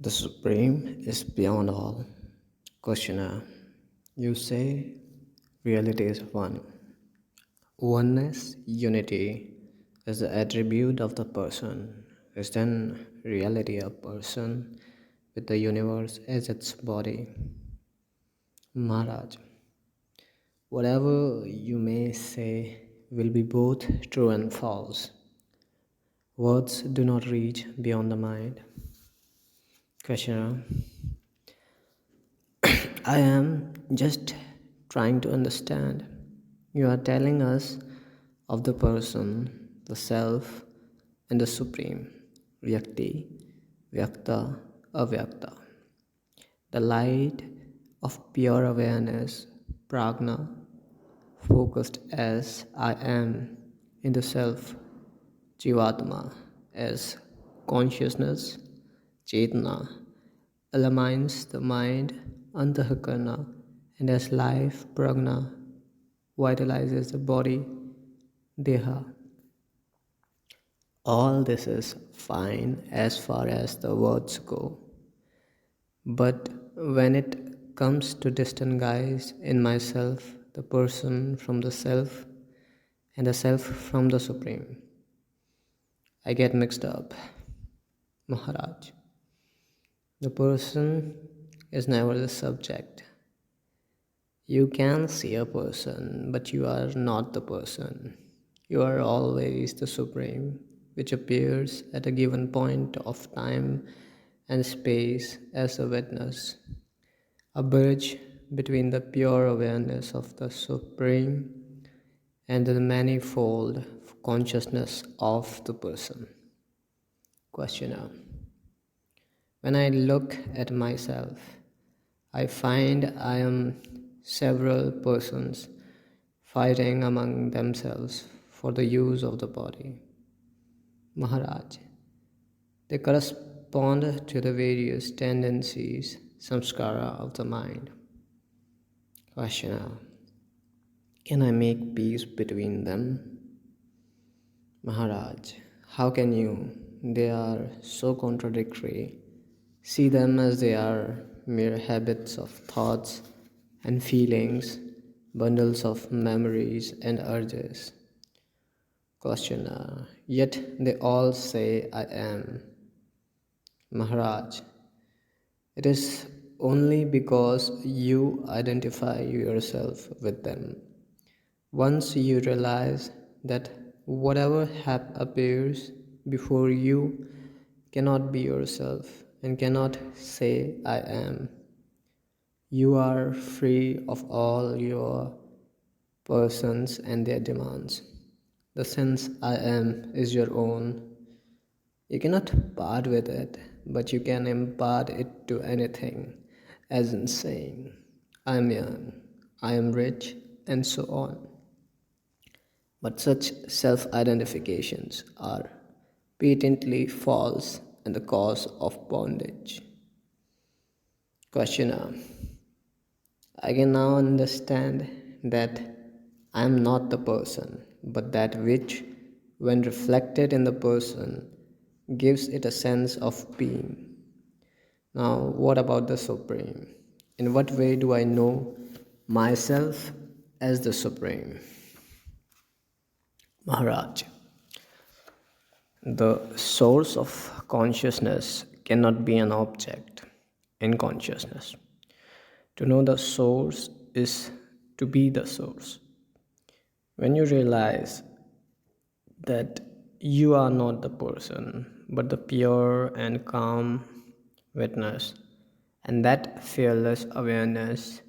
The Supreme is beyond all. Questioner, you say reality is one. Oneness, unity, is the attribute of the person. Is then reality a person with the universe as its body? Maharaj, whatever you may say will be both true and false. Words do not reach beyond the mind. Questioner, I am just trying to understand. You are telling us of the person, the self, and the supreme, Vyakti, Vyakta, Avyakta. The light of pure awareness, Prajna, focused as I am in the self, Jivatma, as consciousness, Chetana, illumines the mind, Antahkarana, and as life, Prajna, vitalizes the body, Deha. All this is fine as far as the words go. But when it comes to distinguish in myself the person from the self and the self from the supreme, I get mixed up. Maharaj, the person is never the subject. You can see a person, but you are not the person. You are always the supreme, which appears at a given point of time and space as a witness, a bridge between the pure awareness of the supreme and the manifold consciousness of the person. Questioner, when I look at myself, I find I am several persons fighting among themselves for the use of the body. Maharaj, they correspond to the various tendencies, samskara of the mind. Questioner, can I make peace between them? Maharaj, how can you? They are so contradictory. See them as they are mere habits of thoughts and feelings, bundles of memories and urges. Questioner, yet they all say I am. Maharaj, it is only because you identify yourself with them. Once you realize that whatever appears before you cannot be yourself and cannot say I am, you are free of all your persons and their demands. The sense I am is your own. You cannot part with it, but you can impart it to anything, as in saying, I am young, I am rich, and so on. But such self identifications are patently false and the cause of bondage. Questioner, I can now understand that I am not the person, but that which, when reflected in the person, gives it a sense of being. Now, what about the Supreme? In what way do I know myself as the Supreme? Maharaj, the source of consciousness cannot be an object in consciousness. To know the source is to be the source. When you realize that you are not the person, but the pure and calm witness, and that fearless awareness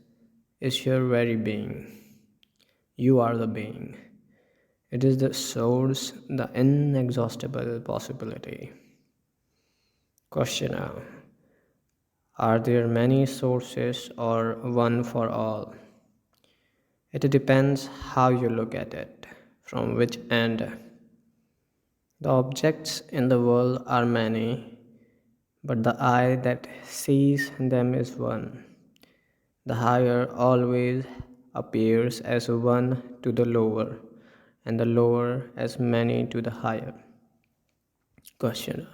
is your very being. You are the being. It is the source, the inexhaustible possibility. Questioner, are there many sources or one for all? It depends how you look at it, from which end. The objects in the world are many, but the eye that sees them is one. The higher always appears as one to the lower, and the lower as many to the higher. Questioner,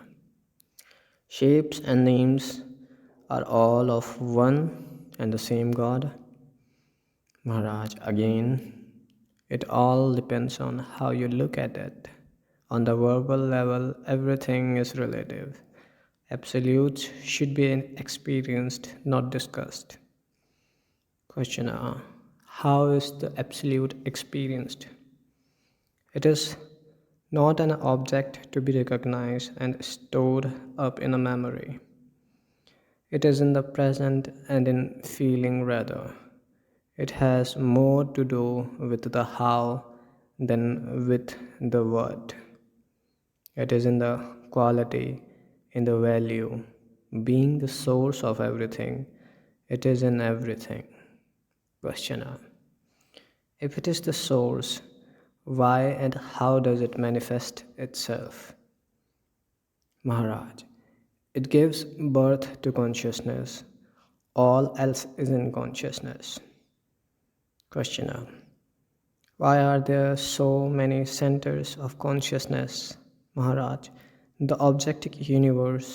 Shapes and names are all of one and the same God. Maharaj, again, it all depends on how you look at it. On the verbal level, everything is relative. Absolutes should be experienced, not discussed. Questioner: how is the absolute experienced? It is not an object to be recognized and stored up in a memory. It is in the present and in feeling rather. It has more to do with the how than with the what. It is in the quality, in the value. Being the source of everything, it is in everything. Questioner: if it is the source, why and how does it manifest itself? Maharaj, it gives birth to consciousness. All else is in consciousness. Questioner: why are there so many centers of consciousness? Maharaj, the objective universe,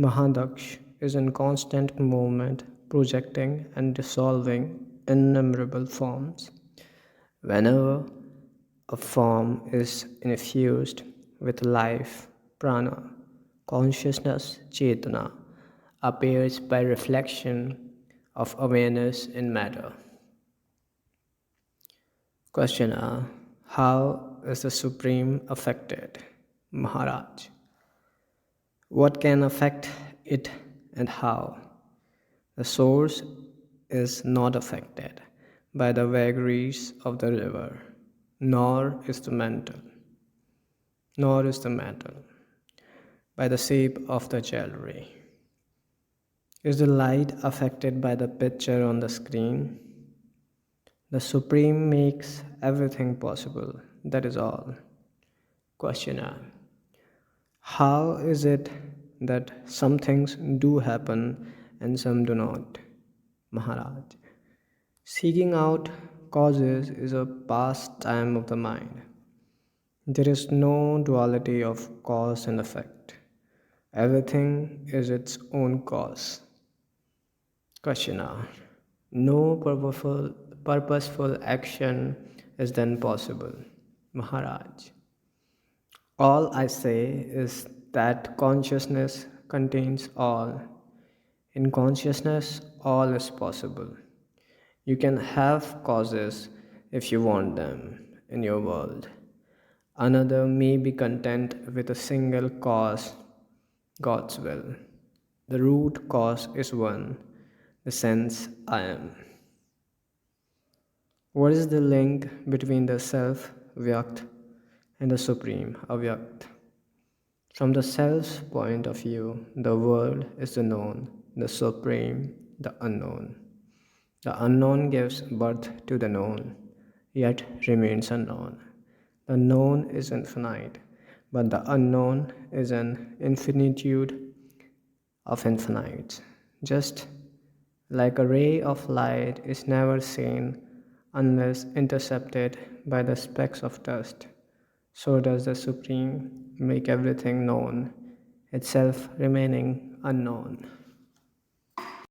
Mahadaksh, is in constant movement, projecting and dissolving innumerable forms. Whenever a form is infused with life, prana, consciousness, chetana, appears by reflection of awareness in matter. Questioner: how is the Supreme affected? Maharaj, what can affect it and how? The source is not affected by the vagaries of the river, nor is the mental, nor is the metal by the shape of the jewelry. Is the light affected by the picture on the screen? The Supreme makes everything possible, that is all. Questioner: how is it that some things do happen and some do not? Maharaj, seeking out causes is a pastime of the mind. There is no duality of cause and effect. Everything is its own cause. Questioner: no purposeful action is then possible. Maharaj, all I say is that consciousness contains all. In consciousness, all is possible. You can have causes if you want them in your world. Another may be content with a single cause, God's will. The root cause is one, the sense I am. What is the link between the self, Vyakt, and the Supreme, Avyakt? From the self's point of view, the world is the known, the Supreme, the unknown. The unknown gives birth to the known, yet remains unknown. The known is infinite, but the unknown is an infinitude of infinites. Just like a ray of light is never seen unless intercepted by the specks of dust, so does the Supreme make everything known, itself remaining unknown.